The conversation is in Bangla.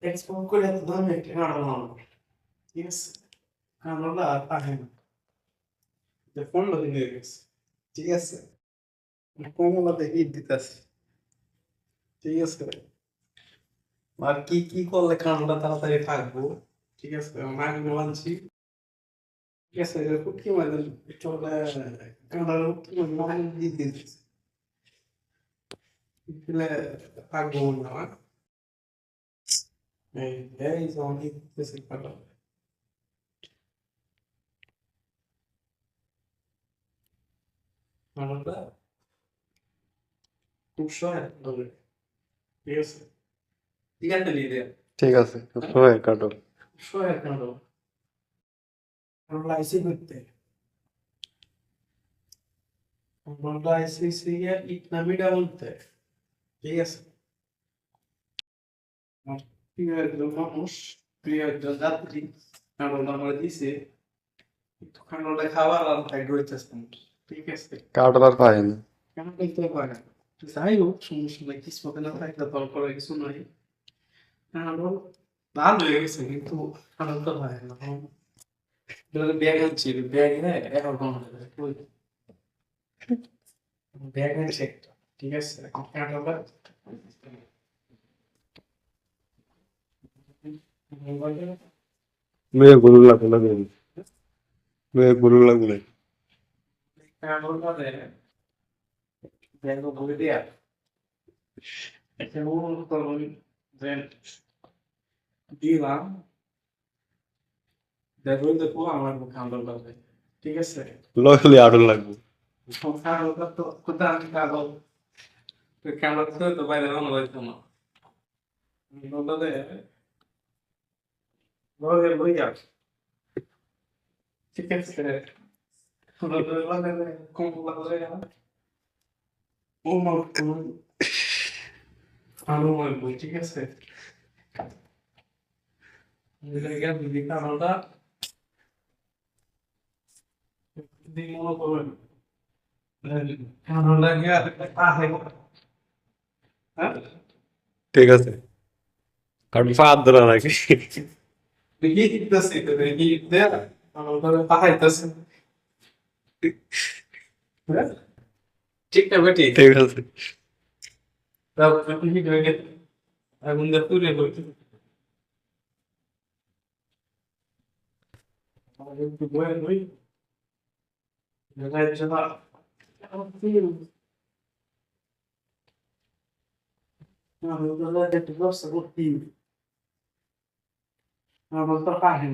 এক্সপোর্ট করে এত দামে একটা কাঁড়া বানানো, ঠিক আছে? কাঁড়াটা আর থাকে না। যে 15 দিন হয়ে গেছে, ঠিক আছে? কমলাতে হিট দিতেছে, ঠিক আছে? আর কি কি করলে কাঁড়াটা তাড়াতাড়ি থাকবো, ঠিক আছে? মাছগুলো আনছি, ঠিক আছে? পুঁটকি মাছ চলে, কাঁড়ার পুঁটকি মাছ দিয়ে দিতেছে, দিলে থাকবো না আমার। এই যে অনেক দিতেছে কাঁড়া, কাঁড়াটা খুব সহায় ধরে, ঠিক আছে? ঠিক আছে নিয়ে দেয়, ঠিক আছে, সবাই কাটো। সহায় কাঁড়া আমরা আইসি করতে, আমরা আইসি গিয়ে ইকনামিটা বলতে, ঠিক আছে? আমার প্রিয় একজন মানুষ, প্রিয় একজন যাত্রী কাঁড়াটা আমরা দিছে, কিন্তু কাঁড়াটা খাবার আর ভাগ্য হইতেছে না, ঠিক আছে? কাটার আর পাই না। কেন বলতে পারে না? যাই হোক সমস্যা নাই, কিসমতে না থাকলে তারপরে কিছু নাই। কাঁড়া ভালো হয়ে গেছে কিন্তু কাঁড়াটা হয় না। ব্যাগ আনছি, ব্যাগ হ্যাঁ এখন ব্যাগ আনছি একটা, ঠিক আছে? এখন কাঁড়াটা মেয়ে গরু লাগবে না, মেয়ে গরু লাগবে না। কাঁড়াটা ব্যাগ বলে দেয়া একটা অনুরোধ করবেন যে দিলাম দেখো দেখো আমার কাঁড়া লাগবে, ঠিক আছে? লইলে আরো লাগবে। কাঁড়াটা তো কোথায় আমি কাঁড়া কাঁড়াটা তো বাইরে আনা যাইতো না, বলতে বলে লইয়া, ঠিক আছে? কমলা লইয়া ও মার আলু মারবো, ঠিক আছে? যদি কাঁড়াটা যদি মনে করেন কাঁড়াটা গিয়া পাহে, হ্যাঁ ঠিক আছে, কারণ ফাঁদ ধরা নাকি। দেখি দিতেছি তো দেখি দেয়া কাঁড়াটা পাহাইতেছে, হ্যাঁ ঠিক না বেটি? ঠিক আছে। তারপর ঠিক হয়ে গেছে, আগুন দিয়ে তুলে হইতে একটু বয়ে হই দেখা যাচ্ছে না আমি তো একটু ব্যবস্থা করতেই আমার তো পাহেন